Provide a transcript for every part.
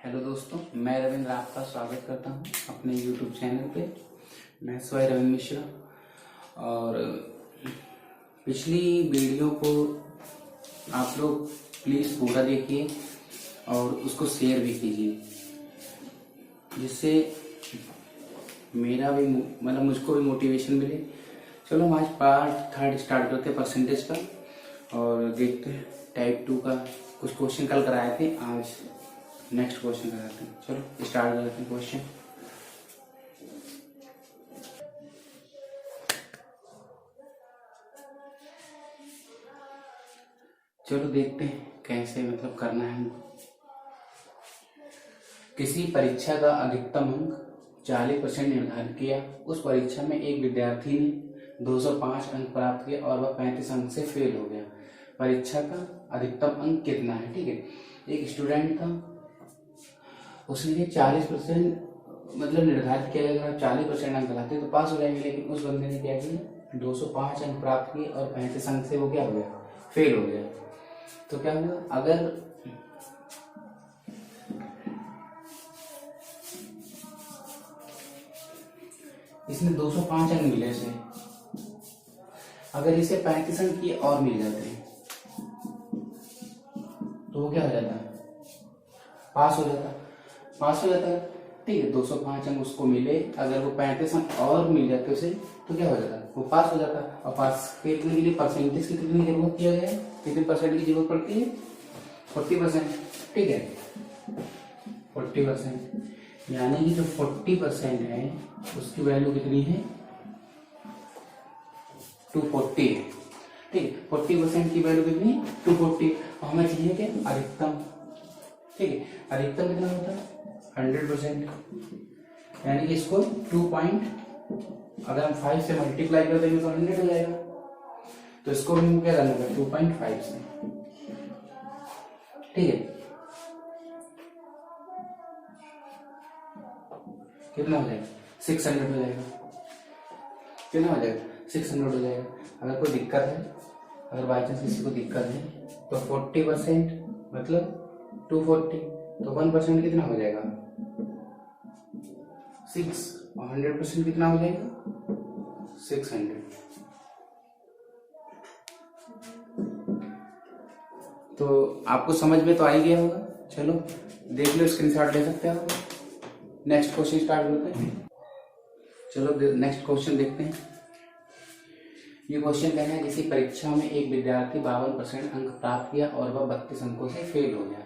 Hello दोस्तों, मैं रविंद्र आपका स्वागत करता हूं अपने YouTube चैनल पे। मैं स्वयं रविंद्र मिश्रा। और पिछली वीडियो को आप लोग प्लीज़ पूरा देखिए और उसको शेयर भी कीजिए, जिससे मेरा भी मुझको भी मोटिवेशन मिले। चलो हम आज पार्ट 3 स्टार्ट करते हैं परसेंटेज का और देखते हैं टाइप 2 का कुछ क्वेश्चन कल कराए थे, आज नेक्स्ट क्वेश्चन कराते हैं। चलो स्टार्ट करते हैं क्वेश्चन। चलो देखते हैं कैसे करना है हमको। किसी परीक्षा का अधिकतम अंक 40% निर्धारित किया। उस परीक्षा में एक विद्यार्थी ने 205 अंक प्राप्त किए और वह 35 अंक से फेल हो गया। परीक्षा का अधिकतम अंक कितना है? ठीक है, एक स्टूडेंट था, उसने 40% निर्धारित किया। अगर आप 40% अंक लाते तो पास हो जाएंगे, लेकिन उस बंदे ने क्या किया, 205 अंक प्राप्त किए और 35 अंक से वो क्या हो गया, फेल हो गया। तो क्या हुआ, अगर इसने 205 अंक मिले से, अगर इसे 35 अंक की और मिल जाते तो वो क्या हो जाता, पास हो जाता। ठीक है, 205 अंक उसको मिले, अगर वो 35 अंक और मिल जाते उसे तो क्या हो जाता, वो पास हो जाता। और पास के लिए परसेंटेज की कितनी जरूरत किया गया है, कितने परसेंट की जरूरत पड़ती है? 40%। ठीक है, 40%, यानी कि जो 40% है उसकी वैल्यू कितनी है, 240 है। ठीक है, 40% की वैल्यू कितनी है, 240। और हमें चाहिए कि अधिकतम, ठीक है, अधिकतम कितना होता है, 100%। यानी कि इसको 2 अगर हम 5 से मल्टीप्लाई कर देंगे तो 100 हो जाएगा। तो इसको हम क्या करना है, 2.5 से। ठीक है, कितना हो जाएगा, 600 हो जाएगा। कितना हो जाएगा, 600 हो जाएगा। अगर कोई दिक्कत है, अगर बाई चांस किसी को दिक्कत है तो 40% मतलब 240, तो 1% कितना हो जाएगा, 6, और 100% कितना हो जाएगा, 600। तो आपको समझ में तो आ ही गया होगा। चलो देख लो, स्क्रीनशॉट ले सकते हो। नेक्स्ट क्वेश्चन स्टार्ट करते हैं। चलो नेक्स्ट क्वेश्चन देखते हैं। ये क्वेश्चन कहना है, किसी परीक्षा में एक विद्यार्थी 52% अंक प्राप्त किया और वह 32 अंकों से फेल हो गया।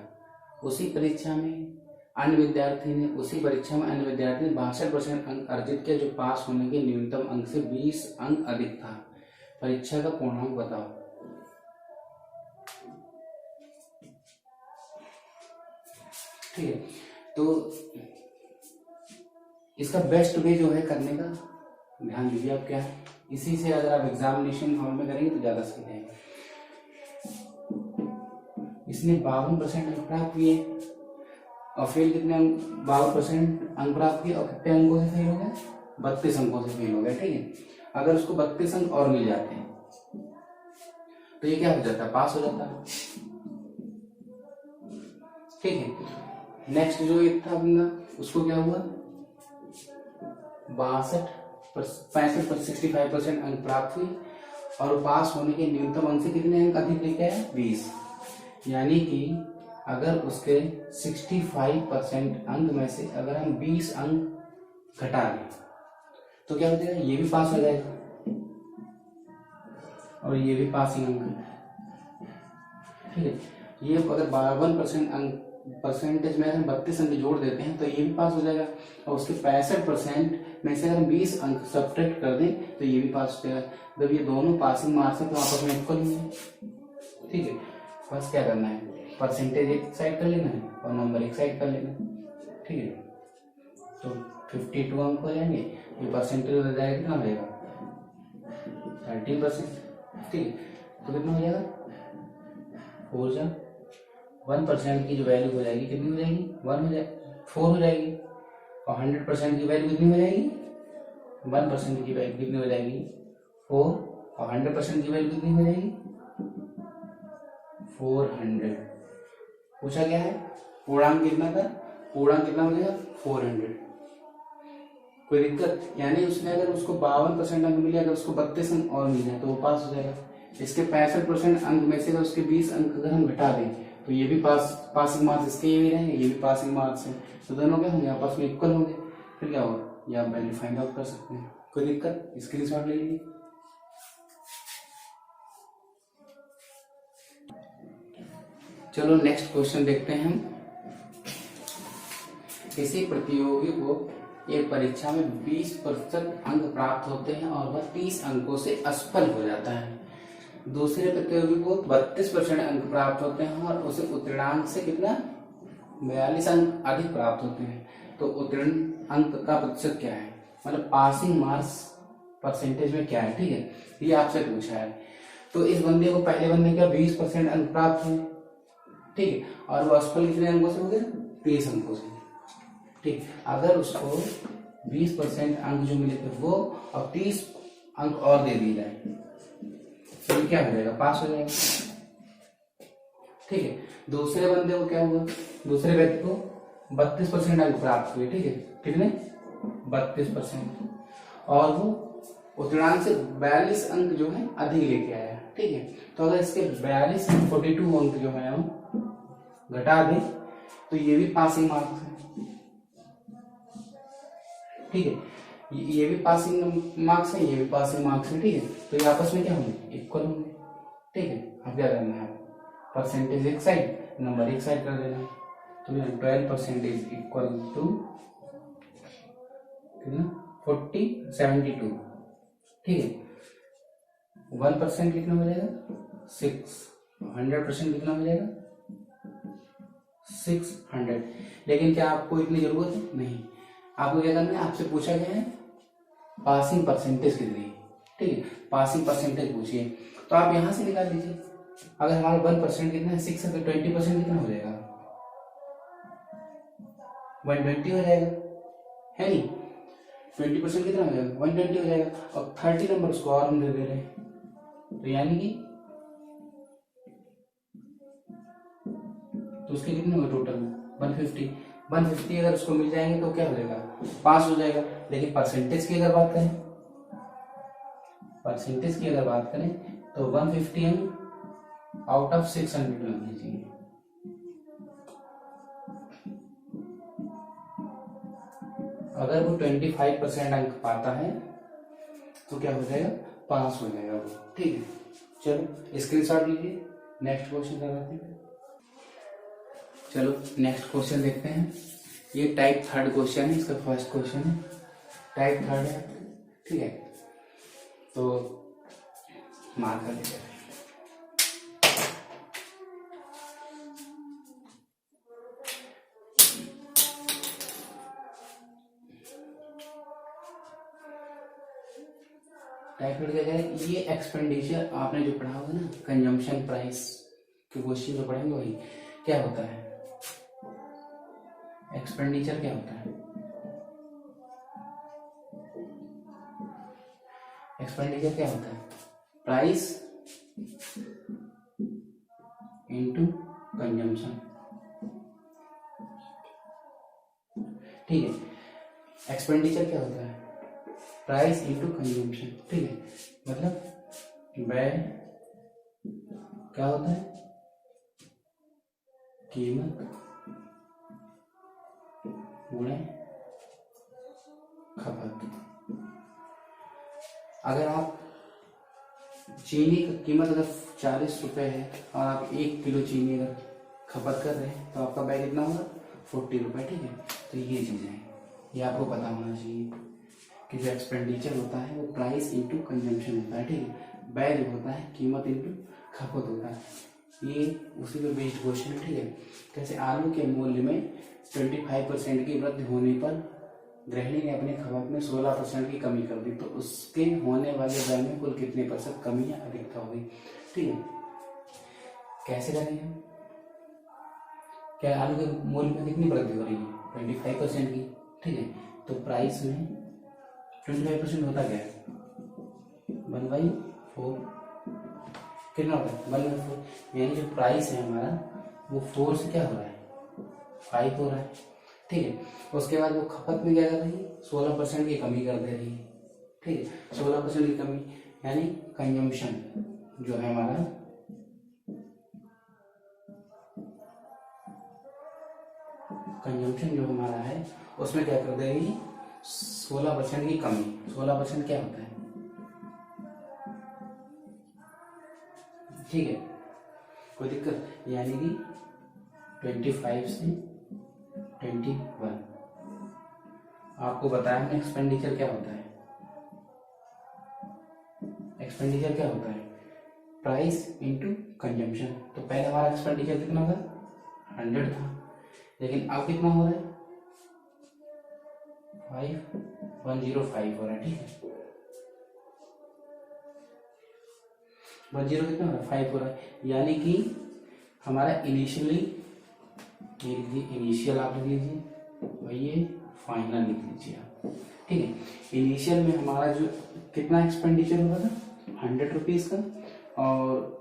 उसी परीक्षा में अन्य विद्यार्थी ने 62% अंक अर्जित किया, जो पास होने के न्यूनतम अंक से 20 अंक अधिक था। परीक्षा का पूर्णांक बताओ। ठीक है, तो इसका बेस्ट वे जो है करने का, ध्यान दीजिए आप, क्या है, इसी से अगर आप एग्जामिनेशन हॉल में करेंगे तो ज्यादा सही रहेगा। इसने 52% अंक प्राप्त किए और फेल कितने अंक, 52% अंक प्राप्त किए और कितने अंकों से फेल हो गया, 32 अंकों से फेल हो गया। ठीक है, अगर उसको 32 अंक और मिल जाते हैं तो ये क्या हो जाता है, पास हो जाता है। ठीक है, नेक्स्ट जो एक था बंदा, उसको क्या हुआ, 65% अंक प्राप्त हुई और पास होने के न्यूनतम अंक से कितने अंक अधिक लेके आया, 20। यानी कि अगर उसके 65% अंक में से अगर हम 20 अंक घटा दें तो क्या हो जाएगा, ये भी पास हो जाएगा और ये भी पासिंग अंक है। ठीक है, ये अगर 52% अंक परसेंटेज में हम 32 अंक जोड़ देते हैं तो ये भी पास हो जाएगा, और उसके 65% में से अगर हम 20 अंक सब्ट्रैक्ट कर दें तो ये भी पास हो जाएगा। जब ये दोनों पासिंग मार्क्स हैं तो आपस में इक्वल ही है। ठीक है, बस क्या करना है, परसेंटेज एक साइड कर लेना है और नंबर एक साइड कर लेना है। ठीक है, तो 52 अंक हो जाएंगे, ये परसेंटेज हो जाएगा, कितना हो जाएगा, 30%। ठीक है, तो कितना हो जाएगा, 1% की जो वैल्यू हो जाएगी कितनी हो जाएगी, 4 हो जाएगी। और 100% की वैल्यू कितनी हो जाएगी, 1% की वैल्यू कितनी हो जाएगी, 4, और 100% की वैल्यू कितनी हो जाएगी, 400। पूछा गया है पूर्णांक कितना था, पूर्णांक कितना हो जाएगा 400। कोई दिक्कत? यानी उसने अगर उसको 52% अंक मिले, अगर उसको 32 अंक और मिल जाए तो वो पास हो जाएगा। इसके 65% अंक में से अगर उसके 20 अंक अगर हम घटा दें तो ये भी पासिंग मार्क्स इसके ये भी रहेंगे, ये भी पासिंग मार्क्स है, तो दोनों क्या होंगे आपस में इक्वल होंगे। फिर क्या होगा, ये आप वैल्यू फाइंड आउट कर सकते हैं। कोई दिक्कत? स्क्रीनशॉट ले लीजिए। चलो नेक्स्ट क्वेश्चन देखते हैं हम। किसी प्रतियोगी को एक परीक्षा में 20% अंक प्राप्त होते हैं और वह 30 अंकों से असफल हो जाता है। दूसरे प्रतियोगी को 32% अंक प्राप्त होते हैं और उसे उत्तीर्णांक से कितना 42 अंक अधिक प्राप्त होते हैं। तो उत्तीर्ण अंक का प्रतिशत क्या है, मतलब पासिंग मार्क्स परसेंटेज में क्या है, ठीक है, ये आपसे पूछा है। तो इस बंदे को, पहले बंदे क्या 20% अंक प्राप्त हुए, ठीक है, और वो असफल कितने अंकों से हो गया, 30 अंकों से, ठीक। अगर उसको 20% अंक जो मिले थे वो और 30 अंक और दे दिए जाए तो क्या हो जाएगा, पास हो जाएगा, ठीक है। दूसरे बंदे को क्या हुआ, दूसरे व्यक्ति को 32% अंक प्राप्त हुए, ठीक है, कितने 32%, और वो उत्तीर्णांक से 42 अंक जो है अधिक लेके आया, ठीक है। तो अगर इसके 42 अंक जो है हम घटा दें तो ये भी पासिंग मार्क्स है, ठीक है, ये भी पासिंग मार्क्स है, ये भी पासिंग मार्क्स है, ठीक है। तो ये आपस में क्या होंगे, इक्वल होंगे, ठीक है। अब क्या करना है, परसेंटेज एक साइड, नंबर एक साइड कर देना है। तो 12% इक्वल टू कितना 72, ठीक है। 1% कितना हो जाएगा 6, 100% कितना हो जाएगा 600। लेकिन क्या आपको इतनी जरूरत है, नहीं। आपको क्या करना है, आपसे पूछा गया है पासिंग परसेंटेज कितनी, ठीक है, पासिंग परसेंटेज पूछिए, तो आप यहां से निकाल लीजिए। अगर हमारा 1% कितना है 6 है तो 20% कितना हो जाएगा 120 हो जाएगा, है नहीं। 20% कितना हो जाएगा 120 हो जाएगा, और 30 नंबर उसको और हम दे रहे हैं, तो यानी कि तो उसके कितने हुए टोटल 150 अगर उसको मिल जाएंगे तो क्या हो जाएगा, पास हो जाएगा। लेकिन परसेंटेज की अगर बात करें, तो 150 आउट ऑफ 600 लग लीजिए। अगर वो 25% अंक पाता है तो क्या हो जाएगा, पास हो जाएगा वो, ठीक है। चलो स्क्रीनशॉट लीजिए, नेक्स्ट क्वेश्चन लगाते हैं। चलो नेक्स्ट क्वेश्चन देखते हैं। ये टाइप 3 क्वेश्चन है, इसका फर्स्ट क्वेश्चन है, टाइप 3 है, ठीक है। तो मार्कर लेते हैं। टाइप 3 क्या है, ये एक्सपेंडिचर आपने जो पढ़ा होगा ना, कंजम्पशन प्राइस के क्वेश्चन जो पढ़ेंगे वही क्या होता है, एक्सपेंडिचर क्या होता है, एक्सपेंडिचर क्या होता है, प्राइस इनटू कंजम्पशन, ठीक है। एक्सपेंडिचर क्या होता है, प्राइस इनटू कंजम्पशन, ठीक है। मतलब व्यय क्या होता है, कीमत गुणे खपत। अगर आप चीनी की कीमत अगर 40 रुपए है और आप 1 किलो चीनी अगर खपत कर रहे हैं तो आपका व्यय कितना होगा 40 रुपए, ठीक है। तो ये चीजें हैं, ये आपको पता होना चाहिए कि जो एक्सपेंडिचर होता है वो प्राइस इंटू कंजम्पशन होता है, ठीक है। व्यय जो होता है कीमत इंटू खपत होता है, ये उसी पे बेस्ड क्वेश्चन है, ठीक है। कैसे आलू के मूल्य में 25% की वृद्धि होने पर गृहिणी ने अपनी खपत में 16% की कमी कर दी, तो उसके होने वाले व्यय में कुल कितने % कमी या अधिकता होगी, ठीक है। कैसे करेंगे हम, क्या आलू के मूल्य में कितनी वृद्धि हो रही है 25% की, ठीक है। तो प्राइस में 25% होता क्या है 1/4, कितना होता है 1/4, यानी जो प्राइस है हमारा वो 4 से क्या हो रहा है 5 हो रहा है। ठीक है। उसके बाद वो खपत में क्या कर रही है, 16% की कमी कर दे रही है। ठीक है, 16% की कमी यानी कंजम्पशन जो है हमारा, कंजम्पशन जो हमारा है उसमें क्या कर देगी, 16% की कमी। 16% क्या होता है, ठीक है, कोई दिक्कत, यानी कि 25 से 21। आपको बताया हमने एक्सपेंडिचर क्या होता है, एक्सपेंडिचर क्या होता है, प्राइस इंटू कंजम्पशन। तो पहले हमारा एक्सपेंडिचर कितना था, 100 था, लेकिन अब कितना हो रहा है, 5105 हो रहा है। ठीक है, 10 कितना हो रहा है, 5 हो रहा है, यानी कि हमारा इनिशियली, इनिशियल आप लिख लीजिए, वही फाइनल लिख लीजिए आप। ठीक है, इनिशियल में हमारा जो कितना एक्सपेंडिचर हो रहा था, 100 रुपीज का, और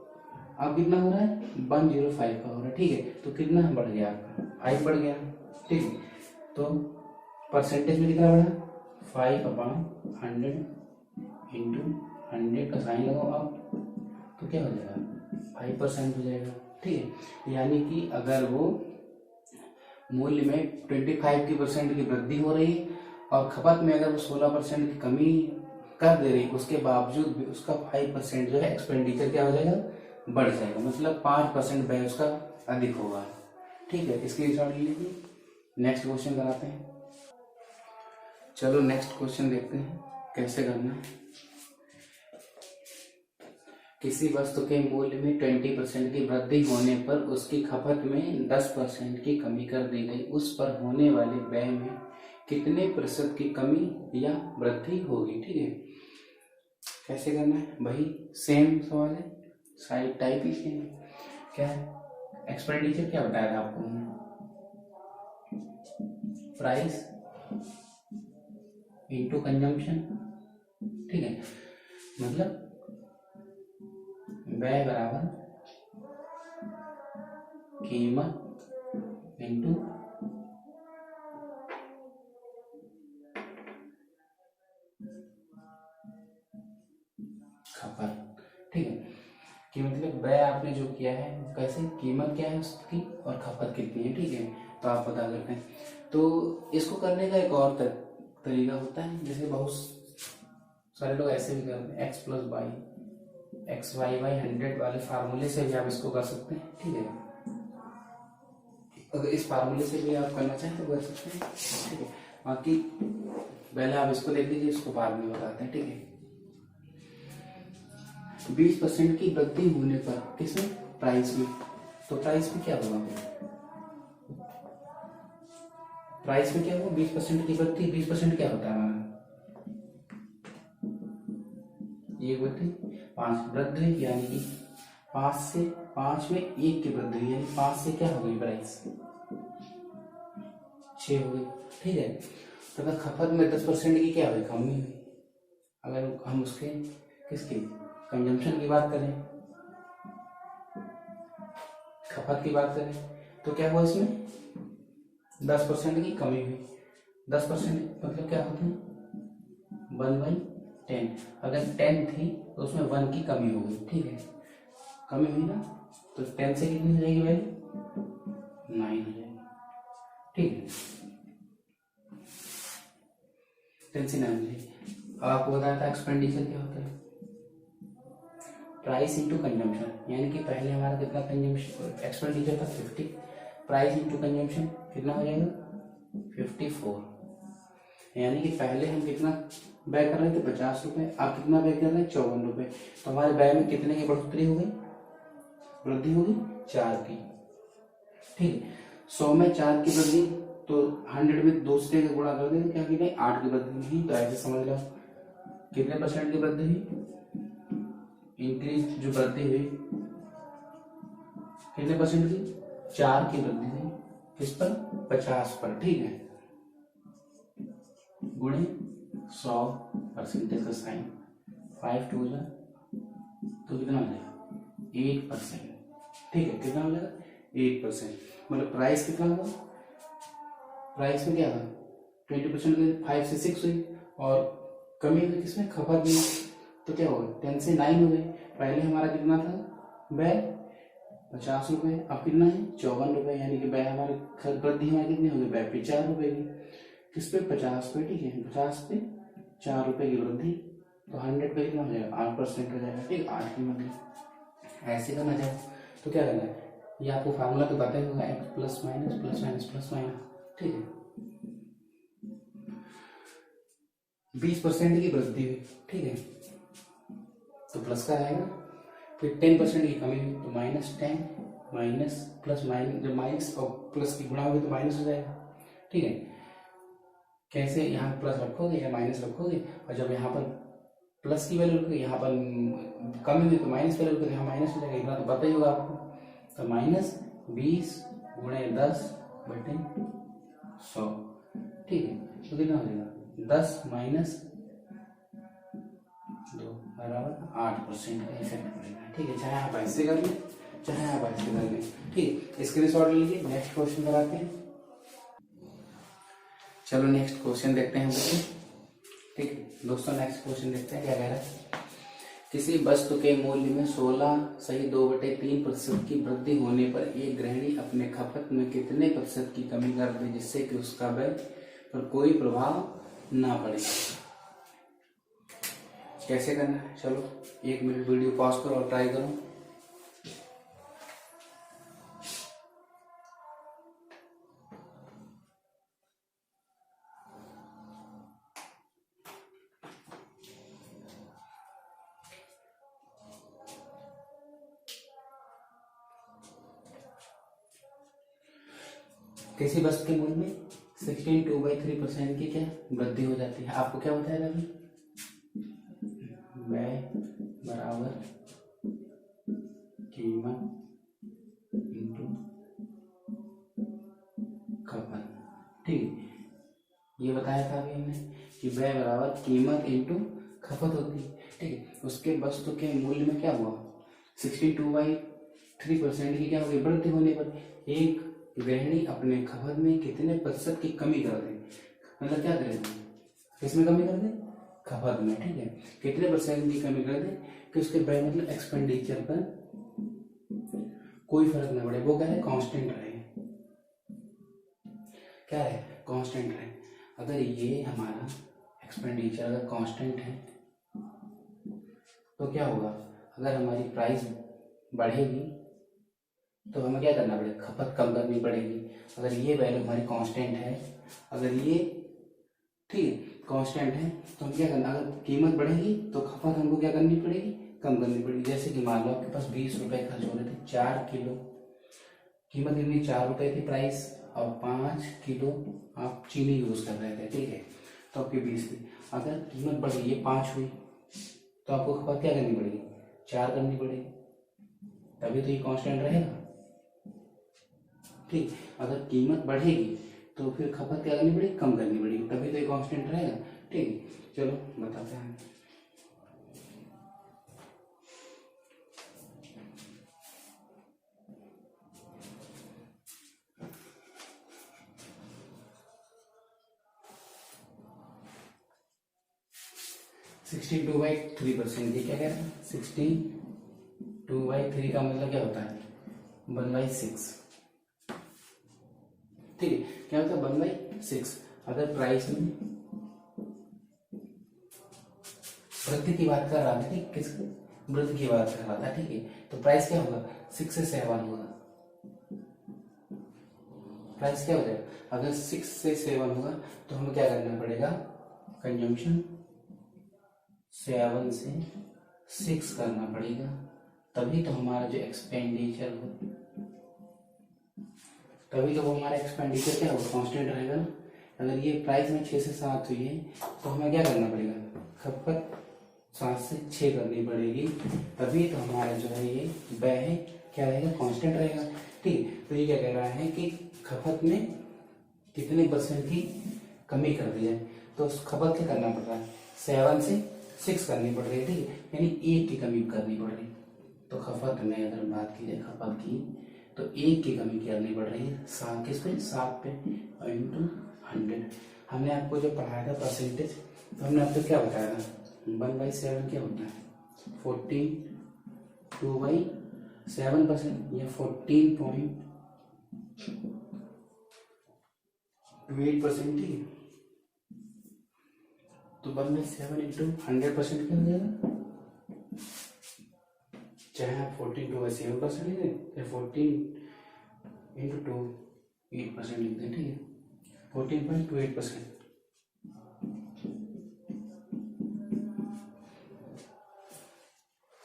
अब कितना हो रहा है, 105 का हो रहा है। ठीक है, तो कितना बढ़ गया आपका, 5 बढ़ गया। ठीक है, तो परसेंटेज में कितना बढ़ा, 5/100 इंटू 100 का साइन लगाओ आप, तो क्या हो जाएगा, 5% हो जाएगा। ठीक है, यानी कि अगर वो मूल्य में 25% की वृद्धि हो रही है और खपत में अगर वो 16% की कमी कर दे रही, उसके बावजूद भी उसका 5% जो है एक्सपेंडिचर क्या हो जाएगा, बढ़ जाएगा, मतलब 5% व्यय उसका अधिक होगा। ठीक है, स्क्रीनशॉट ले लीजिए। नेक्स्ट क्वेश्चन कराते हैं। चलो नेक्स्ट क्वेश्चन देखते हैं कैसे करना है। किसी वस्तु के मूल्य में 20% की वृद्धि होने पर उसकी खपत में 10% की कमी कर दी गई, उस पर होने वाले व्यय में कितने प्रतिशत की कमी या वृद्धि होगी। ठीक है, कैसे करना है, वही सेम सवाल है, साइड टाइप ही सेम है। क्या है, एक्सपेंडिचर क्या बताया था आपको, प्राइस इंटू कंजम्पशन। ठीक है, मतलब व्यय बराबर कीमत इंटू खपत। ठीक है, कि मतलब व्यय आपने जो किया है कैसे, कीमत क्या है उसकी और खपत कितनी है। ठीक है, तो आप पता करते हैं। तो इसको करने का एक और तरीका होता है, जैसे बहुत सारे लोग ऐसे भी करते हैं, x + y, XY/100 वाले फार्मूले से भी आप इसको कर सकते हैं। ठीक है, अगर इस फार्मूले से भी आप करना चाहें तो कर सकते हैं। ठीक है, बाकी पहले आप इसको देख लीजिए, इसको बाद में बताते हैं। ठीक है, 20% की वृद्धि होने पर किसमें, प्राइस में, तो प्राइस में क्या होगा, प्राइस में क्या होगा, 20% की वृद्धि, 20% क्या होता है हमारा, ये वृद्धि 5 वृद्धि, यानी कि 5 में 1 की वृद्धि, यानी 5 से क्या हो गई प्राइस, 6 हो गई। ठीक है, तो अगर खपत में 10% की क्या हुई, कमी हुई। अगर हम उसके किसकी, कंजम्पशन की बात करें, खपत की बात करें, तो क्या हुआ, इसमें 10% की कमी हुई। 10% मतलब क्या होता है, 1/10। अगर 10 थी तो उसमें 1 की कमी हो गई। ठीक है, कमी हुई ना, तो 10 से कितनी हो जाएगी वैल्यू, 9 हो जाएगी। ठीक है, 10 से 9 हो जाएगी। अब आपको बताया था एक्सपेंडिचर क्या होता है, प्राइस इंटू कंजम्पशन, यानी कि पहले हमारा कितना कंजम्पशन एक्सपेंडिचर था 50, प्राइस इंटू कंजम्पशन कितना हो जाएगा 54, यानी कि पहले हम कितना व्यय कर रहे थे 50 रुपए, अब कितना व्यय कर रहे हैं 54 रुपए। तो हमारे व्यय में कितने की बढ़ोतरी हो गई, वृद्धि होगी 4 की। ठीक है, 100 में 4 की वृद्धि, तो 100 में दूसरे का गुणा कर देंगे, क्या की नहीं 8 की वृद्धि नहीं, तो ऐसे समझ लो कितने परसेंट की वृद्धि हुई, इंक्रीज जो वृद्धि हुई कितने परसेंट की, 4 की वृद्धि हुई, किस पर, 50 पर। ठीक है, गुणे 100% का साइन, 5 2 जा तो कितना हो जाएगा 8%। ठीक है, कितना हो जाएगा 8%, मतलब प्राइस कितना होगा प्राइस में क्या था 20% 5 से 6 हुई और कमी हुई किसमें, खपत में, तो क्या होगा 10 से 9 हो गए। पहले हमारा कितना था व्यय 50 रुपए, अब कितना है 54 रुपए, यानी कि व्यय हमारे वृद्धि हमारी कितनी होगी, व्यय पे 4 रुपए की, किस पे 50 पे, ठीक है 50 पे 4 रुपए की वृद्धि, तो 100 पे कितना हो जाएगा 8% हो जाएगा, ठीक 8 की मतलब ऐसे करना चाहो तो क्या करना है, ये आपको फार्मूला तो पता ही होगा, x plus minus plus minus plus minus, ठीक है 20% की वृद्धि हुई, ठीक है तो प्लस का आएगा, फिर 10% की कमी हुई तो -10 माइनस प्लस माइनस, जब माइनस और प्लस की गुणा होगी तो माइनस हो जाएगा, ठीक है कैसे, यहाँ प्लस रखोगे या माइनस रखोगे, और जब यहाँ पर प्लस की वैल्यू रखोगे, यहाँ पर कमी हुई तो माइनस वैल्यू रखोगे, यहाँ माइनस हो जाएगा, इतना तो पता ही होगा आपको, तो -20 गुणे 10/100, ठीक है तो कितना हो जाएगा 10 माइनस 2 बराबर 8% का इफेक्ट पड़ेगा, ठीक है चाहे आप ऐसे कर लें चाहे आप ऐसे कर लें, ठीक स्क्रीनशॉट ले लीजिए। नेक्स्ट क्वेश्चन कराते हैं, चलो नेक्स्ट क्वेश्चन देखते हैं बच्चे, ठीक है दोस्तों नेक्स्ट क्वेश्चन देखते हैं क्या कह रहा है, किसी वस्तु के मूल्य में 16.2/3% की वृद्धि होने पर एक गृहिणी अपने खपत में कितने प्रतिशत की कमी कर दे जिससे कि उसका व्यय पर कोई प्रभाव ना पड़े। कैसे करना है, चलो 1 मिनट वीडियो पॉज करो और ट्राई करो। किसी वस्तु के मूल्य में 16.2/3% की क्या वृद्धि हो जाती है, आपको क्या बताएगा अभी, व्यय बराबर कीमत इंटू खपत, ठीक ये बताया था अभी हमने कि व्यय बराबर कीमत इंटू खपत होती है, ठीक है उसके वस्तु के मूल्य में क्या हुआ 62/3% की क्या होगी वृद्धि होने पर एक गृहिणी अपने खपत में कितने प्रतिशत की कमी कर दे, मतलब क्या करेगी किसमें कमी कर दे, खपत में, ठीक है कितने परसेंट की कमी कर दे कि उसके व्यय मतलब एक्सपेंडिचर पर कोई फर्क ना पड़े, वो क्या है कांस्टेंट रहे, क्या है कांस्टेंट रहे। अगर ये हमारा एक्सपेंडिचर अगर कांस्टेंट है तो क्या होगा, अगर हमारी प्राइस बढ़ेगी तो हमें क्या करना पड़ेगा, खपत कम करनी पड़ेगी। अगर ये वैल्यू हमारी कांस्टेंट है, अगर ये ठीक कांस्टेंट है तो हम क्या करना, अगर कीमत बढ़ेगी तो खपत हमको क्या करनी पड़ेगी, कम करनी पड़ेगी। जैसे कि मान लो आपके पास 20 रुपए खर्च हो रहे थे, 4 किलो कीमत कितनी 4 रुपए थी प्राइस, और 5 किलो आप चीनी यूज कर रहे थे, ठीक है तो आपकी 20 थी। अगर कीमत बढ़ी ये 5 हुई तो आपको खपत क्या करनी पड़ेगी, 4 करनी पड़ेगी, तभी तो ये कांस्टेंट रहेगा, ठीक। अगर कीमत बढ़ेगी तो फिर खपत क्या करनी पड़ेगी, कम करनी पड़ेगी, तभी तो ये कांस्टेंट रहेगा, ठीक। चलो बताते हैं, 62/3% की क्या कह रहे हैं, 62/3 का मतलब क्या होता है 1/6, ठीक है क्या होता है 1/6। अगर प्राइस में वृद्धि की बात कर रहा था, ठीक किस वृद्धि की बात कर रहा था, ठीक है तो प्राइस क्या होगा 6 से 7 होगा, प्राइस क्या हो जाएगा, अगर 6 से 7 होगा तो हमें क्या करना पड़ेगा, कंजम्पशन 7 से 6 करना पड़ेगा, तभी तो हमारा जो एक्सपेंडिचर हो, तभी तो वो हमारा एक्सपेंडिचर क्या होगा कांस्टेंट रहेगा ना। अगर ये प्राइस में 6 से 7 हुई है तो हमें क्या करना पड़ेगा, खपत 7 से 6 करनी पड़ेगी, तभी तो हमारा जो है ये व्यय है क्या रहेगा कांस्टेंट रहेगा, ठीक। तो ये क्या कह रहा है कि खपत में कितने परसेंट की कमी कर दी जाए, तो उस खपत क्या करना पड़ रहा है 7 से 6 करनी पड़ रही है, ठीक है यानी 1 की कमी करनी पड़ रही है। तो खपत में अगर बात की जाए खपत की तो 1 की कमी करनी पड़ रही है, 7 किस पे 7 पे इंटू हमने आपको जो पढ़ाया था परसेंटेज, तो हमने आपको क्या बताया था, 1/7 क्या होता है, 14, 2/7%, या 14.28%, ठीक है। तो 1/7 इंटू 100% क्या हो जाएगा, चाहे आप 14 2/7% लिख दें, या 14 इंटू 2 8% लिख दें, ठीक है, 14.28%।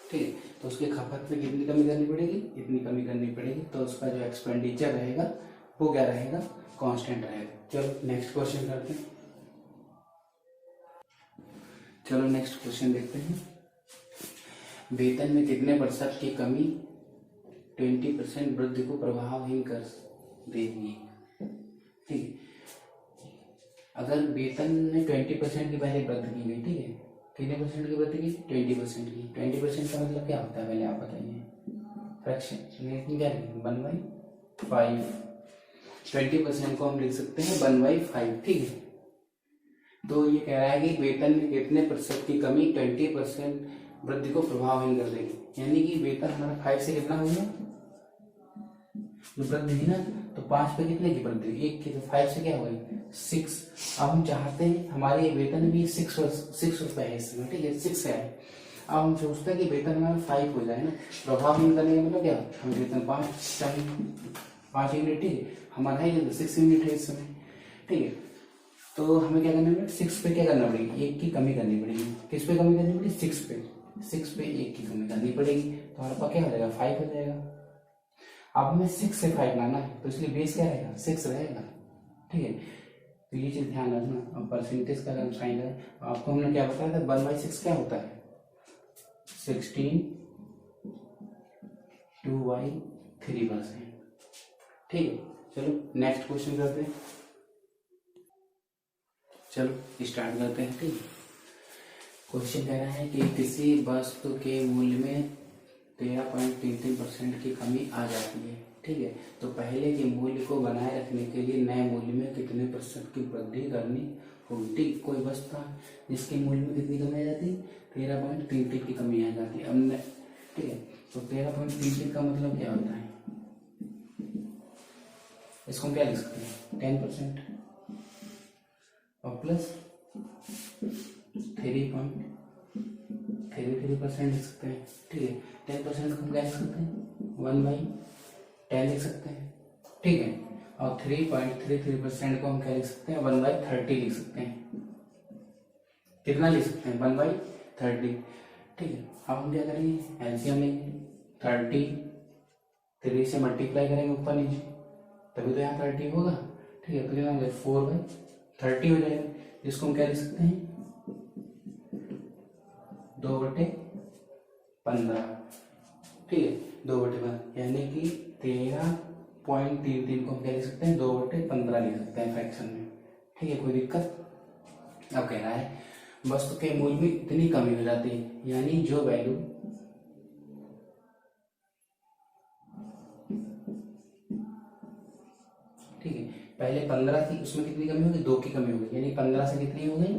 ठीक है, तो उसके खपत में कितनी कमी करनी पड़ेगी, इतनी कमी करनी पड़ेगी, तो उसका जो एक्सपेंडिचर रहेगा वो क्या रहेगा, कांस्टेंट रहेगा। चलो नेक्स्ट क्वेश्चन करते हैं। चलो नेक्स्ट क्वेश्चन देखते हैं। वेतन में कितने प्रतिशत की कमी 20% वृद्धि को प्रभावहीन कर देगी, ठीक है। अगर वेतन में 20% की पहले वृद्धि की गई, ठीक है, कितने परसेंट की वृद्धि की, 20% की। 20% का मतलब क्या होता है पहले आप बताइए, फ्रैक्शन, क्या लिखेंगे, 1/5। 20% को हम लिख सकते हैं 1/5, ठीक है। तो ये कह रहा है कि वेतन में कितने प्रतिशत की कमी 20% वृद्धि को प्रभावहीन कर देगी, यानी कि वेतन हमारा 5 से कितना हो गया, जो वृद्धि है ना, तो 5 पे कितने की वृद्धि, 1 की, तो 5 से क्या हो गई, 6। अब हम चाहते हैं हमारे वेतन भी 6 रुपए है इस समय, ठीक है, 6 है। अब हम सोचते हैं कि वेतन हमारा 5 हो जाए ना, प्रभावहीन करने का मतलब क्या, हम वेतन 5 चाहिए, 5 यूनिट, ठीक है, हमारा है 6 यूनिट है इस समय, ठीक है। तो हमें क्या करना पड़ेगा, 6 पे क्या करना पड़ेगी, 1 की कमी करनी पड़ेगी। किस पे कमी करनी पड़ेगी, 6 पे। 6 पे 1 की कमी करनी पड़ेगी, तो हमारे पास क्या हो जाएगा, 5 हो जाएगा। अब हमें 6 से 5 लाना है, तो इसलिए बेस क्या रहेगा, 6 रहेगा, ठीक है। तो ये चीज ध्यान रखना। अब परसेंटेज का अगर साइन है, आपको हमने क्या बताया था, 1/6 क्या होता है, 16 2/3%, ठीक है। चलो नेक्स्ट क्वेश्चन करते हैं। चलो स्टार्ट करते हैं, ठीक है। क्वेश्चन कह रहा है कि किसी वस्तु के मूल्य में 13.33% की कमी आ जाती है, ठीक है। तो पहले के मूल्य को बनाए रखने के लिए नए मूल्य में कितने प्रतिशत की वृद्धि करनी होगी, ठीक। कोई वस्तु था जिसके मूल्य में कितनी कमी आ जाती है, 13.33 की कमी आ जाती है, अब ठीक है। तो 13.33 का मतलब क्या होता है, इसको हम क्या लिख सकते हैं, 10% और प्लस 3.33% लिख सकते हैं, ठीक है। 10% को हम क्या लिख सकते हैं, 1/10 लिख सकते हैं, ठीक है। और 3.33% को हम क्या लिख सकते हैं, 1/30 लिख सकते हैं। कितना लिख सकते हैं, 1/30, ठीक है। अब हम क्या करेंगे, एलसीएम लेंगे, 33 से मल्टीप्लाई करेंगे ऊपर नीचे, तभी तो यहाँ 30 होगा, ठीक है। तो कितना हो जाएगा, 4/30 हो जाएगा, जिसको हम क्या लिख सकते हैं, 2/15, ठीक है, 2/15, यानी कि 13.33 को हम क्या लिख सकते हैं, 2/15 लिख सकते हैं फ्रैक्शन में, ठीक है, कोई दिक्कत। अब कह रहा है वस्तु के मूल्य में इतनी कमी हो जाती है, यानी जो वैल्यू ठीक है पहले 15 थी, उसमें कितनी कमी होगी, 2 की कमी होगी, यानी 15 से कितनी हो गई,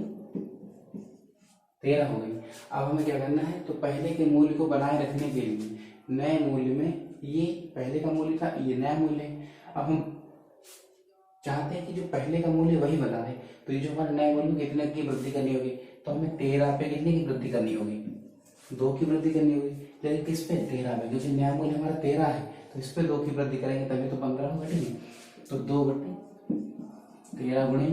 13 हो गई। अब हमें क्या करना है, तो पहले के मूल्य को बनाए रखने के लिए नए मूल्य में, ये पहले का मूल्य था, ये नया मूल्य है। अब हम चाहते हैं कि जो पहले का मूल्य वही बना रहे, तो ये जो हमारे नए मूल्य में कितने की वृद्धि करनी होगी, तो हमें 13 पे कितने की वृद्धि करनी होगी, 2 की वृद्धि करनी होगी। लेकिन किस पे, 13 पे, क्योंकि नया मूल्य हमारा 13 है, तो इस पे 2 की वृद्धि करेंगे तभी तो 15 होगा, ठीक है। तो 2/13 गुणे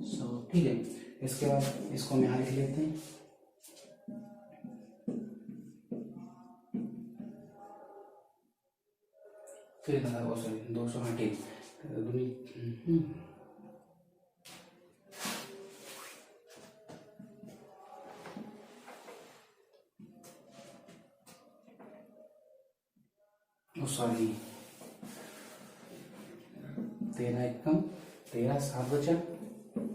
100, ठीक है। इसके बाद इसको हम यहाँ लिख लेते हैं, फिर 200, हाँ ठीक, सॉरी 13 एकम 13 7 बचा,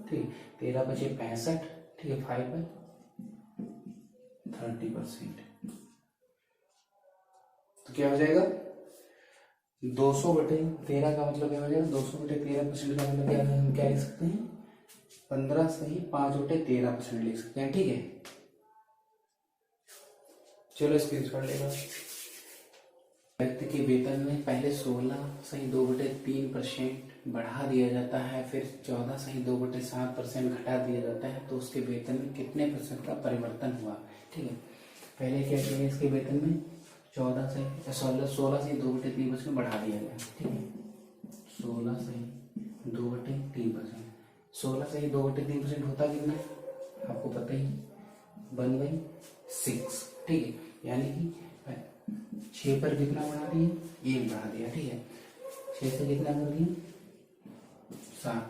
ठीक, 13 बचे 65, ठीक है, 5/30%, तो क्या हो जाएगा 200/13 का मतलब क्या हो जाएगा? 200/13% का मतलब क्या, हम क्या लिख सकते हैं? 15 सही 5/13% लिख सकते हैं। ठीक है, चलो स्क्रीनशॉट लेगा। व्यक्ति के वेतन में पहले 16 सही 2/3% बढ़ा दिया जाता है, फिर 14 सही 2/7% घटा दिया जाता है, तो उसके वेतन में कितने % का परिवर्तन हुआ? ठीक है, पहले क्या किया इसके वेतन में 16 से 2/3% बढ़ा दिया गया। ठीक है, 16 से 2/3%, 16 से 2/3% होता कितना है आपको पता ही, 1/6। ठीक है, यानी कि 6 पर कितना बढ़ा दिए? 1 बढ़ा दिया। ठीक है, 6 से कितना कर दिए? 7।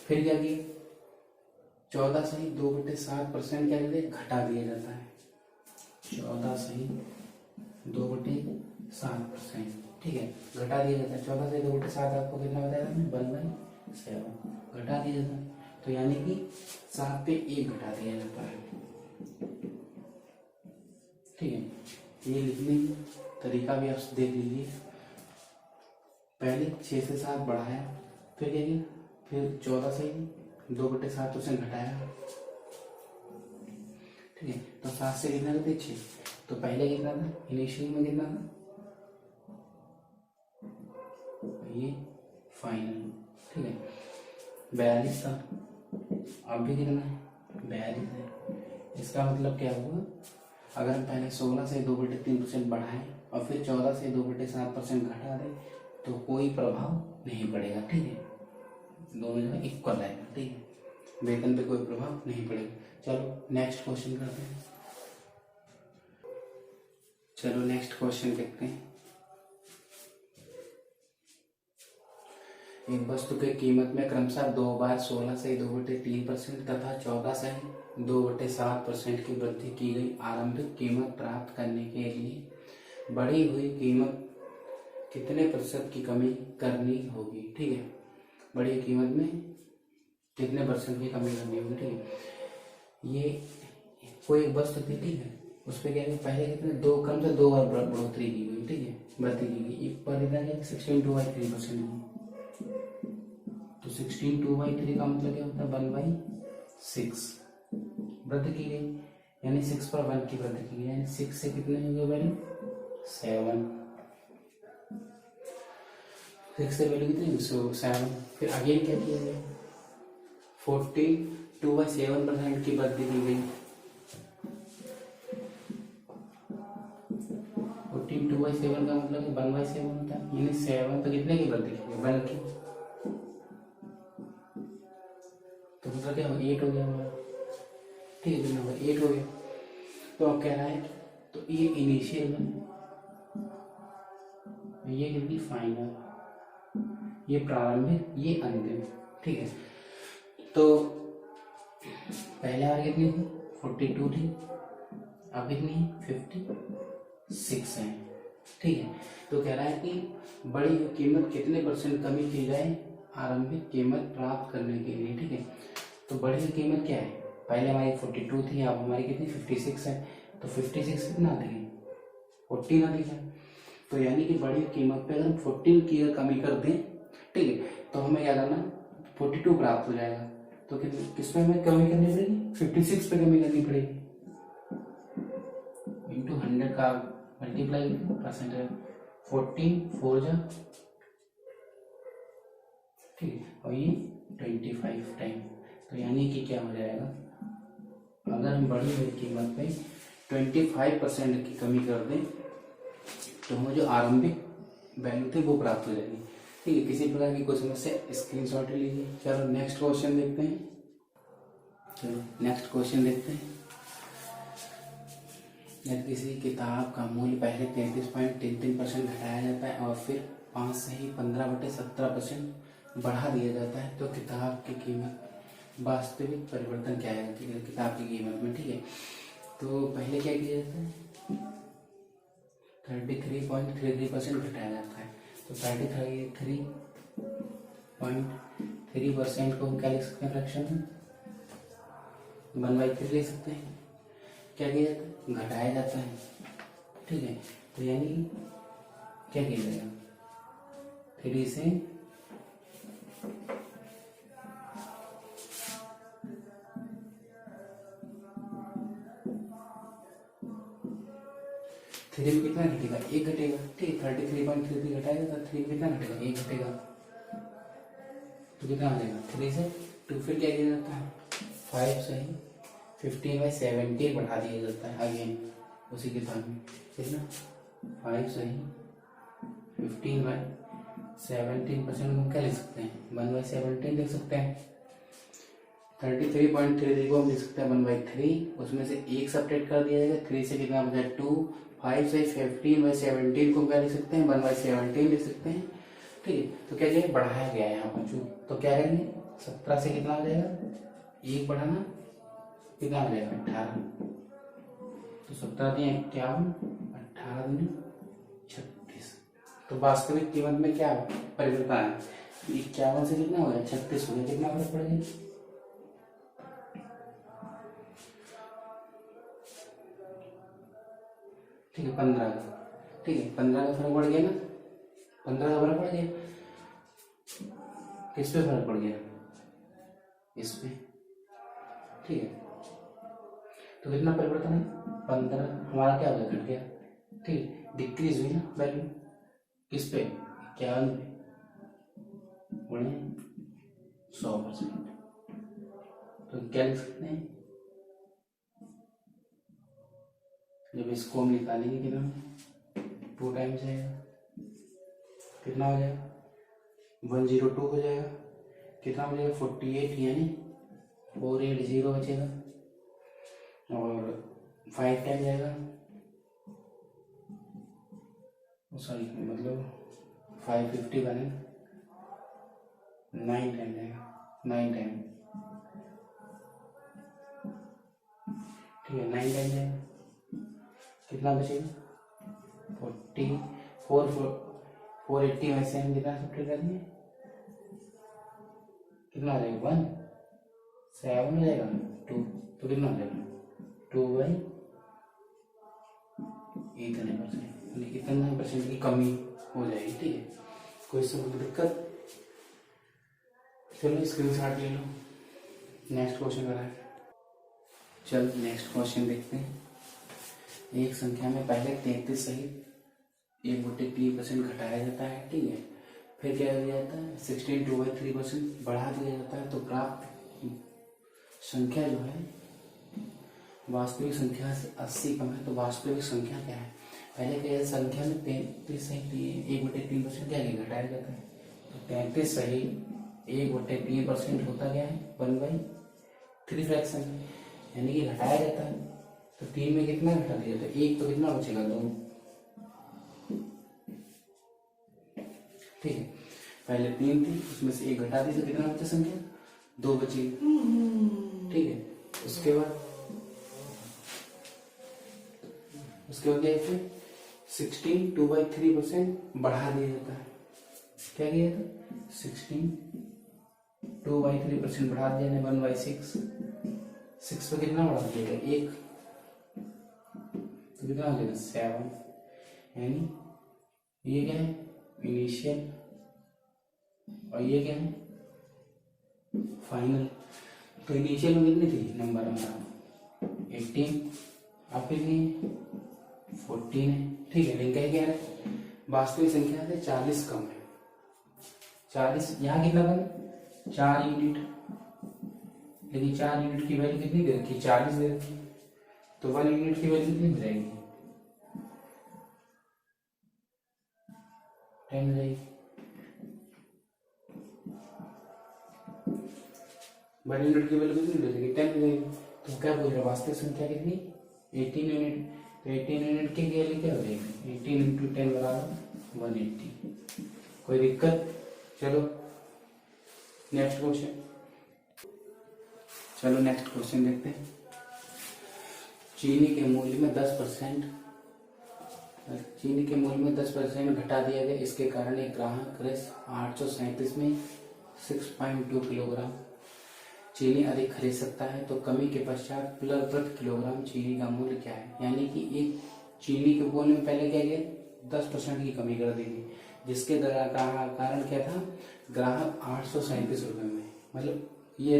फिर क्या किया? 14 सही 2/7% क्या कर दिया? घटा दिया जाता है। 14 सही 2/7%। ठीक है, घटा दिया जाता है। 14 से 2/7 आपको कितना बताया था? 1/7 घटा दिया जाता है, तो यानी कि 7 पे 1 घटा दिया जाता है। ठीक है, ये लिखने का तरीका भी आप देख लीजिए। पहले 6 से 7 बढ़ाया, फिर क्या किया? फिर 14 से 2/7% घटाया। ठीक है, तो 7 से कितना करते? 6। तो पहले कितना था? इनिशियल में कितना था? ये फाइनल। ठीक है, 42 था। अब भी कितना है? 42 है। इसका मतलब क्या हुआ? अगर हम पहले 16 से 2/3% बढ़ाएं और फिर 14 से 2/7% घटा दें तो कोई प्रभाव नहीं पड़ेगा। ठीक है, दोनों जगह इक्वल रहेगा। ठीक है, वेतन पे कोई प्रभाव नहीं पड़ेगा। चलो नेक्स्ट क्वेश्चन करते हैं। चलो नेक्स्ट क्वेश्चन देखते हैं। एक वस्तु के कीमत में क्रमशः 2 बार 16 से 2/3% तथा 14 से 2/7% की वृद्धि की गई। आरंभिक कीमत प्राप्त करने के लिए बढ़ी हुई कीमत कितने % की कमी करनी होगी? ठीक है, बढ़ी हुई कीमत में कितने % की कमी करनी होगी? ठीक है, ये कोई वस्तु थी। ठीक है, उस पर क्या पहले कितने क्रम से 2 बार बढ़ोतरी की गई। ठीक है, वृद्धि की गई। एक पर इतना 16/2/3%। तो 16/2/3 का मतलब क्या होता है? 1/6 वृद्धि की गई, यानी 6 पर 1 की वृद्धि की गई, यानी 6 से कितने हो गए वैल्यू? 7। 6 से वैल्यू कितनी? 7। फिर अगेन क्या किया गया? 42/7% की वृद्धि की गई। 14/2/7 का मतलब 1/7 होता है, यानी 7 तो कितने की वृद्धि की गई? 1 की। तो मतलब क्या 8 हो गया हमारा। ठीक है, नंबर 8 हो गया। तो अब कह रहा है तो ये इनिशियल में, ये कितनी? फाइनल, ये प्रारंभिक, ये अंतिम। ठीक है, तो पहले बार कितनी थी? 42 थी, अब कितनी है? 56 है। ठीक है, तो कह रहा है कि बड़ी हुई कीमत कितने % कमी की जाए आरंभिक कीमत प्राप्त करने के लिए। ठीक है, तो बड़ी हुई कीमत क्या है? पहले हमारी 42 थी, अब हमारी कितनी? 56 है। तो 56 कितना अधिक है? 14 अधिक है। तो यानी कि बड़ी कीमत पे अगर हम 14 की अगर कमी कर दें, ठीक है, तो हमें क्या करना? 42 प्राप्त हो जाएगा। तो किस पे हमें कमी करनी पड़ेगी? 56 पे कमी करनी पड़ेगी। इंटू 100 का मल्टीप्लाई परसेंटेज 14 4 जा, ठीक है, और ये 25 टाइम। तो यानी कि क्या हो जाएगा? अगर हम बढ़ी हुई कीमत पे 25% की कमी कर दें तो हमें जो आरंभिक वैल्यू थे वो प्राप्त हो जाएगी। ठीक है, किसी प्रकार की कोई समस्या स्क्रीनशॉट लीजिए। चलो नेक्स्ट क्वेश्चन देखते हैं। चलो नेक्स्ट क्वेश्चन देखते हैं। यदि किसी किताब का मूल्य पहले 33.33% घटाया जाता है और फिर 5 से ही 15/17% बढ़ा दिया जाता है तो किताब की कीमत वास्तविक परिवर्तन क्या है किताब की कीमत में? ठीक है, तो पहले क्या किया जाता है? 33.33% घटाया जाता है। तो 33.3% को हम क्या लिख सकते हैं? फ्रैक्शन में 1/3 लिख सकते हैं। क्या किया जाता है? घटाया जाता है। ठीक है, तो यानी क्या किया जाएगा? 3 से 3 में कितना घटेगा? 1 घटेगा। ठीक है, 33.33 घटाएगा तो 3 में कितना घटेगा? 1 घटेगा। तो कितना आ जाएगा? 3 से 2 फिर क्या किया जाता है? 5 से 15/17 बढ़ा दिया जाता है अगेन उसी किताब में। कितना? 5 से 15/17% हम क्या लिख सकते हैं? 1/17 लिख सकते हैं। 33.33 को हम लिख सकते हैं 1/3, उसमें से 1 सब्ट्रैक्ट कर दिया जाएगा। 3 से कितना बचा? 2। 5 से 15/17 को क्या लिख सकते हैं? 1/17 लिख सकते हैं। ठीक है, तो क्या जाएगा? बढ़ाया गया है यहाँ पर। तो क्या करेंगे? 17 से कितना हो जाएगा? 1 बढ़ाना कितना हो जाएगा? 18। तो 17 दिए 51, 18 दिए 36। तो वास्तविक कीमत में क्या परिवर्तन है? 51 से कितना हो गया? 36 हो गया। कितना फर्क पड़ गया? ठीक है, 15 का। ठीक है, 15 का फर्क पड़ गया ना? 15 का फर्क पड़ गया। किस पे फर्क पड़ गया? इस पे। ठीक है, तो कितना परिवर्तन है? 15। हमारा क्या हो गया? घट गया। ठीक है, डिक्रीज हुई ना वैल्यू। किस पे? 51 पे गुणे 100%। तो क्या लिख सकते हैं? जब इसको हम निकालेंगे कितना? 2 टाइम्स जाएगा। कितना हो जाएगा? 102 हो जाएगा। कितना हो जाएगा? 48 यानी 480 बचेगा। और 5 टाइम जाएगा, सॉरी मतलब 550 बनेगा। 9 टाइम जाएगा। 9 टाइम। ठीक है, 9 टाइम जाएगा। कितना बचेगा? 480 में से हम कितना सब्ट्रैक्ट करेंगे? कितना आ जाएगा? 1 7 हो जाएगा 2। तो कितना हो जाएगा? 2/8%। कितना परसेंट की कमी हो जाएगी। ठीक है, कोई सब दिक्कत? चलो स्क्रीनशॉट ले लो। नेक्स्ट क्वेश्चन करा है। चलो नेक्स्ट क्वेश्चन देखते हैं। एक संख्या में पहले 33 सहित 1/3% घटाया जाता है। ठीक है, फिर क्या किया जाता है? 16 2/3% बढ़ा दिया जाता है। तो प्राप्त संख्या जो है वास्तविक संख्या से 80 कम है। तो वास्तविक संख्या क्या है? पहले क्या संख्या में 33 सहित 1/3% क्या घटाया जाता है? तो 33 सहित 1/3% होता क्या है? 1/3 फ्रैक्शन, यानी कि घटाया जाता है। तो 3 में कितना घटा दिया? तो 1 तो कितना बचेगा? 2। ठीक है, पहले 3 थी, उसमें से 1 घटा दी तो कितना बचा संख्या? 2 बची। ठीक है, उसके बाद क्या है? 16 2/3% बढ़ा दिया जाता है। क्या किया था? 16 2/3% बढ़ा दिया, 1/6। 6 पे कितना बढ़ा दिया? 1। तो कितना हो जाएगा? 7। यानी ये क्या है? इनिशियल, और ये क्या है? फाइनल। तो इनिशियल में कितनी थी नंबर हमारा? 18। अब कितनी है? 14 है। ठीक है, लेकिन क्या है? वास्तविक संख्या से 40 कम है। 40 यहाँ कितना कम? 4 यूनिट। लेकिन 4 यूनिट की वैल्यू कितनी दे रखी? 40 दे रखी। तो 1 यूनिट की वैल्यू कितनी हो जाएगी? 10 हो जाएगी। 1 यूनिट की वैल्यू कितनी हो जाएगी? 10 हो जाएगी। तो क्या बोल रहे हैं? वास्तविक संख्या कितनी? 18 यूनिट। तो 18 यूनिट की वैल्यू क्या हो जाएगी? 18 × 10 बराबर 180। कोई दिक्कत? चलो नेक्स्ट क्वेश्चन। चलो नेक्स्ट क्वेश्चन देखते हैं। चीनी के मूल्य में 10% घटा दिया गया। इसके कारण एक ग्राहक रस 837 में 6.2 किलोग्राम चीनी अधिक खरीद सकता है। तो कमी के पश्चात प्रति किलोग्राम चीनी का मूल्य क्या है? यानी कि एक चीनी के मूल्य में पहले क्या किया? 10% की कमी कर दी गई। जिसके कारण क्या था, ग्राहक 837 रुपए में, मतलब ये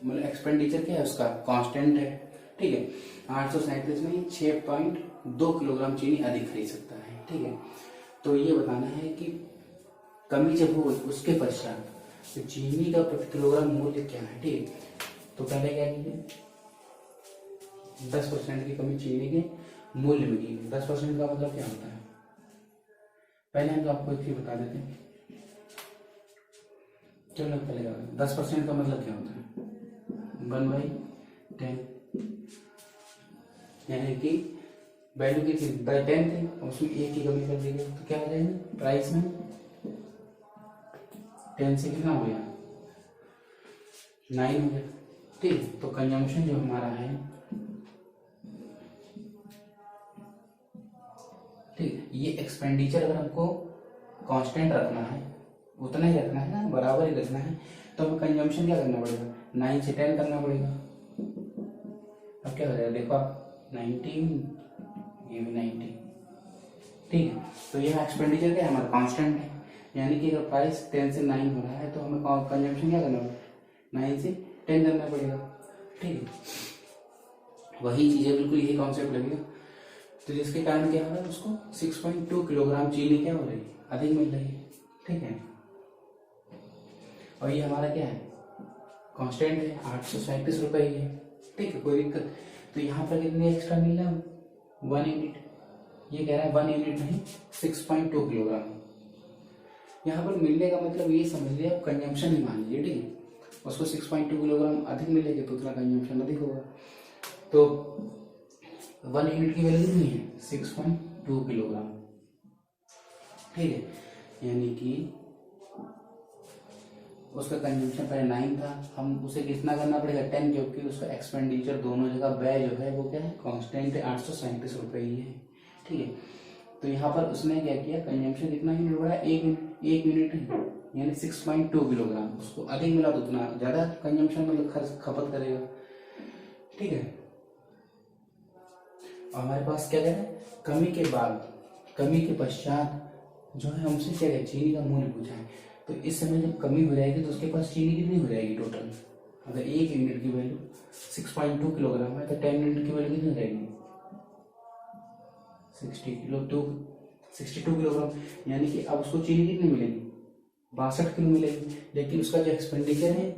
मतलब एक्सपेंडिचर क्या है उसका कांस्टेंट है, ठीक है। 837 में 6.2 किलोग्राम चीनी अधिक खरीद सकता है, ठीक है। तो ये बताना है कि कमी जब हो उसके पश्चात तो चीनी का प्रति किलोग्राम मूल्य क्या है, ठीक है। तो पहले क्या कीजिए, 10% की कमी चीनी के मूल्य में की। 10% का मतलब क्या होता है, पहले हम तो आपको एक चीज बता देते हैं। चलो पहले 10% का मतलब क्या होता है, 1/10, यानी कि वैल्यू की बाई 10 थी, उसमें एक की कमी कर दी गई, तो क्या हो जाएगा, प्राइस में 10 से कितना हो गया, 9 हो गया, ठीक। तो कंजम्पशन जो हमारा है, ठीक, ये एक्सपेंडिचर अगर हमको कांस्टेंट रखना है, उतना ही रखना है ना, बराबर ही रखना है, तो हमें कंजम्पशन क्या करना पड़ेगा, 9 से 10 करना पड़ेगा। अब क्या हो जाएगा, देखो आप 19, ये भी 19, ठीक है। तो यह एक्सपेंडिचर क्या है, हमारा कांस्टेंट है, यानी कि अगर प्राइस 10 से 9 हो रहा है तो हमें कंजम्पशन क्या करना पड़ेगा, 9 से 10 करना पड़ेगा, ठीक है। वही चीज है, बिल्कुल यही कॉन्सेप्ट लगेगा। तो जिसके कारण क्या हो रहा है, उसको 6.2 किलोग्राम चीनी क्या हो रही है, अधिक मिल रही है, ठीक है। और ये हमारा क्या है, कांस्टेंट है, 837 रुपए ही है, ठीक है, कोई दिक्कत। तो यहाँ पर कितनी एक्स्ट्रा मिल रहा है, 1 यूनिट, ये कह रहा है 1 यूनिट नहीं, 6.2 किलोग्राम। यहाँ पर मिलने का मतलब ये समझ लिया, आप कंजम्पशन ही मान लीजिए, ठीक है। उसको 6.2 किलोग्राम अधिक मिलेगा तो उतना कंजम्पशन अधिक होगा। तो 1 यूनिट की वैल्यू कितनी है, 6.2 किलोग्राम, ठीक है। यानी कि उसका कंजम्पशन पहले 9 था, हम उसे कितना करना पड़ेगा, 10, क्योंकि उसका एक्सपेंडिचर दोनों जगह व्यय जो है वो क्या है, कांस्टेंट है, 837 रुपए ही है, ठीक है। तो यहाँ पर उसने क्या किया, कंजम्पशन कितना यूनिट बढ़ा, 1 यूनिट है, यानी 6.2 किलोग्राम, उसको अधिक मिला तो उतना ज्यादा कंजम्पशन मतलब खर्च खपत करेगा, ठीक है। और हमारे पास क्या है, कमी के बाद, कमी के पश्चात जो है हमसे क्या है, चीनी का मूल्य पूछा है। तो इस समय जब कमी हो जाएगी तो उसके पास चीनी कितनी हो जाएगी टोटल, अगर 1 यूनिट की वैल्यू 6.2 किलोग्राम है तो 10 यूनिट की वैल्यू कितनी हो जाएगी, 62 किलोग्राम, यानी कि अब उसको चीनी कितनी मिलेगी, 62 किलो मिलेगी। लेकिन उसका जो एक्सपेंडिचर है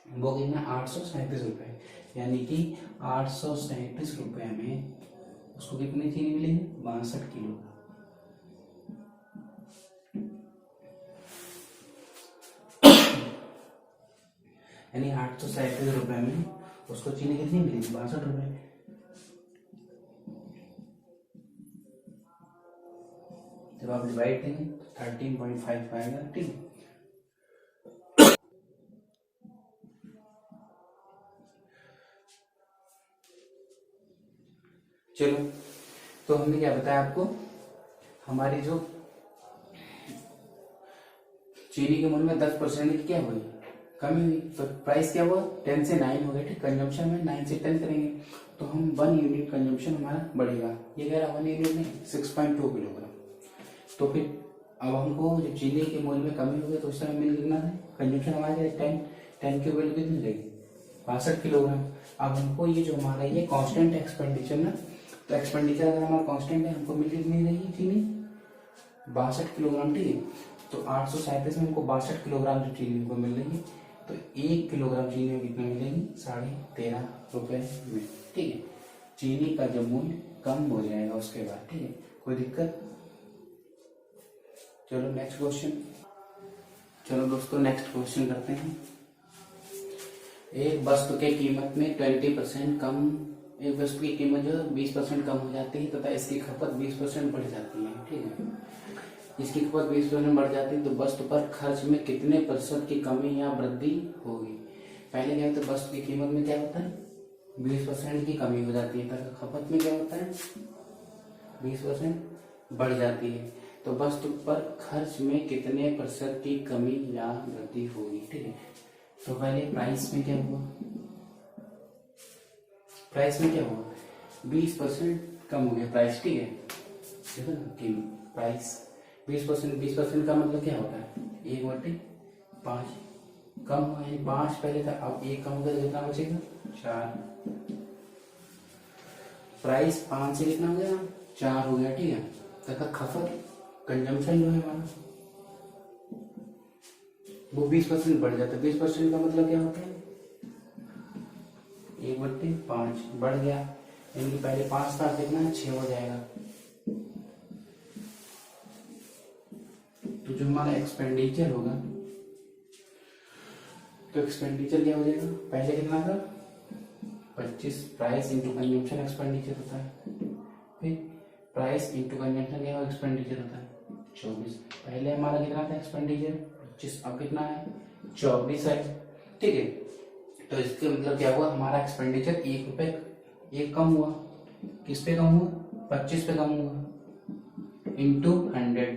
वो कितना, 837 रुपए, यानी कि 837 रुपए में उसको कितनी चीनी मिलेगी, 62 किलो। यानी 837 रुपए में उसको चीनी कितनी मिलेगी, 62 रुपए। जब आप डिवाइड देंगे तो 13.5 आएगा, ठीक है। चलो, तो हमने क्या बताया आपको, हमारी जो चीनी के मूल्य में 10% की क्या हुई, कमी हुई, तो प्राइस क्या हुआ, 10 से 9 हो गया, ठीक। कंजम्पशन में 9 से 10 करेंगे तो हम 1 यूनिट कंजम्पशन हमारा बढ़ेगा, ये कह रहा 1 यूनिट नहीं, 6.2 किलोग्राम। तो फिर अब हमको जब चीनी के मूल्य में कमी हो गई तो उस समय मिल कितना है, कंजम्पशन हमारे 10 की वैल्यू कितनी रहेगी, 62 किलोग्राम। अब हमको ये जो हमारा ये कांस्टेंट एक्सपेंडिचर ना, तो एक्सपेंडिचर अगर हमारा कांस्टेंट है, हमको मिल कितनी रही चीनी, 62 किलोग्राम, ठीक है। तो 837 में हमको 62 किलोग्राम जो चीनी हमको मिल रही है, तो 1 किलोग्राम चीनी में कितना मिलेगी, 13.5 रुपए में, ठीक है। चीनी का जो मूल्य कम हो जाएगा उसके बाद, ठीक है, कोई दिक्कत। चलो नेक्स्ट क्वेश्चन, चलो दोस्तों नेक्स्ट क्वेश्चन करते हैं। एक वस्तु के कीमत में 20% कम, एक वस्तु की कीमत जो 20% कम हो जाती है तथा इसकी खपत 20% बढ़ जाती है, ठीक है। इसकी खपत 20% बढ़ जाती है तो वस्तु पर खर्च में कितने प्रतिशत की कमी या वृद्धि होगी। पहले क्या होता है, वस्तु की कीमत में क्या होता है, 20% की कमी हो जाती है, तथा खपत में क्या होता है, 20% बढ़ जाती है, तो वस्तु पर खर्च में कितने प्रतिशत की कमी या वृद्धि होगी, ठीक है। तो पहले प्राइस में क्या हुआ, प्राइस में क्या हुआ, 20% कम हो गया प्राइस, ठीक है, देखो ना कीमत, प्राइस 20%, 20% का मतलब क्या होता है 1/5 कम हुआ है, 5 पहले था, अब 1 कम हो गया, कितना बचेगा 4। प्राइस 5 से कितना हो गया 4 हो गया, ठीक है। तथा खपत कंजम्पशन जो है हमारा वो 20% बढ़ जाता है। 20% का मतलब क्या होता है 1/5 बढ़ गया, यानी पहले 5 था, कितना 6 हो जाएगा। तो जो हमारा एक्सपेंडिचर होगा, तो एक्सपेंडिचर क्या हो जाएगा, पहले कितना था 25, प्राइस इंटू कंजम्पशन एक्सपेंडिचर होता है, फिर प्राइस इंटू कंजम्पशन क्या एक्सपेंडिचर होता है 24। पहले हमारा कितना था एक्सपेंडिचर 25, अब कितना है 24 है, ठीक है। तो इसका मतलब क्या हुआ, हमारा एक्सपेंडिचर 1 रुपए 1 कम हुआ, किस पे कम हुआ 25 पे कम हुआ, इंटू 100,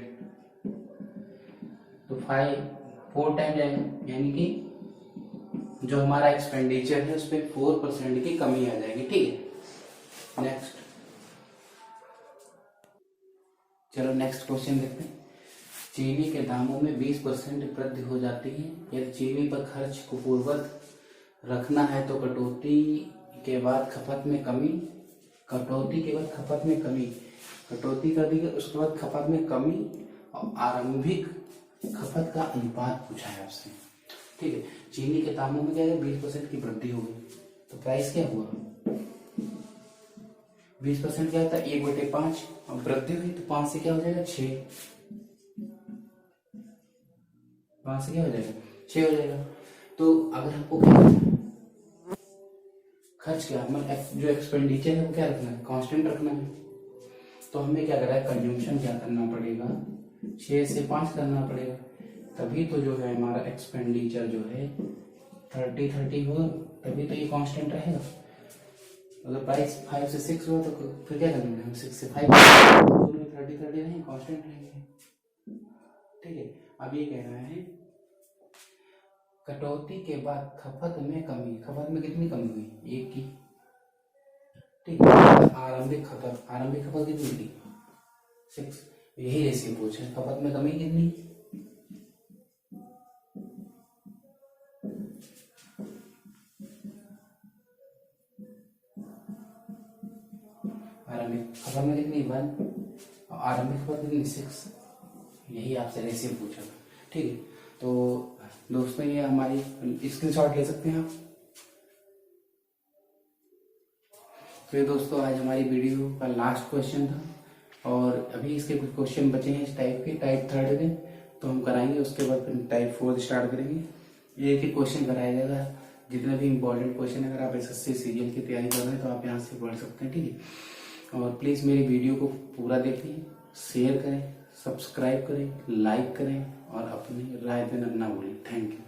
तो 4 टाइम जाएगा, यानी कि जो हमारा एक्सपेंडिचर है उस पर 4% की कमी आ जाएगी, ठीक है। नेक्स्ट, चलो नेक्स्ट क्वेश्चन देखते हैं। चीनी के दामों में 20% वृद्धि हो जाती है यदि चीनी पर खर्च को पूर्ववत रखना है तो कटौती के बाद खपत में कमी, कटौती के बाद खपत में कमी, कटौती कर दी उसके बाद खपत में कमी और आरंभिक खपत का अनुपात पूछा है आपसे, ठीक है। चीनी के दामों में क्या है 20% की वृद्धि होगी, तो प्राइस क्या हुआ 20% क्या होता है 1/5, और वृद्धि हुई तो 5 से क्या हो जाएगा 6, 5 से क्या हो जाएगा 6 हो जाएगा। तो अगर हमको खर्च क्या मतलब जो एक्सपेंडिचर है वो क्या रखना है कांस्टेंट रखना है, तो हमें क्या करना है कंज्यूमशन क्या करना पड़ेगा 6 से 5 करना पड़ेगा, तभी तो जो है हमारा एक्सपेंडिचर जो है 30 हो, तभी तो ये कांस्टेंट रहेगा। अगर प्राइस 5 से 6 हुआ तो फिर क्या करना है 6 से 5 30 नहीं कांस्टेंट रहेंगे, ठीक है। अब ये कह रहा है कटौती के बाद खपत में कमी, खपत में कितनी कमी हुई 1 की, ठीक है। आरंभिक खपत कितनी थी 6, यही रेशियो पूछे खपत में कमी कितनी, आरंभिक खपत में कितनी 1 और आरंभिक खपत कितनी 6, यही आपसे रेशियो पूछा, ठीक है। तो दोस्तों ये हमारी स्क्रीनशॉट ले सकते हैं आप। तो ये दोस्तों आज हमारी वीडियो का लास्ट क्वेश्चन था और अभी इसके कुछ क्वेश्चन बचे हैं इस टाइप के, टाइप 3 के, तो हम कराएंगे, उसके बाद फिर टाइप 4 स्टार्ट करेंगे। ये एक ही क्वेश्चन कराया जाएगा, जितने भी इंपॉर्टेंट क्वेश्चन है अगर आप एसएससी सीजीएल की तैयारी कर रहे हैं तो आप यहाँ से पढ़ सकते हैं, ठीक है। और प्लीज़ मेरी वीडियो को पूरा देखें, शेयर करें, सब्सक्राइब करें, लाइक करें और अपनी राय देना ना भूलें। Thank you.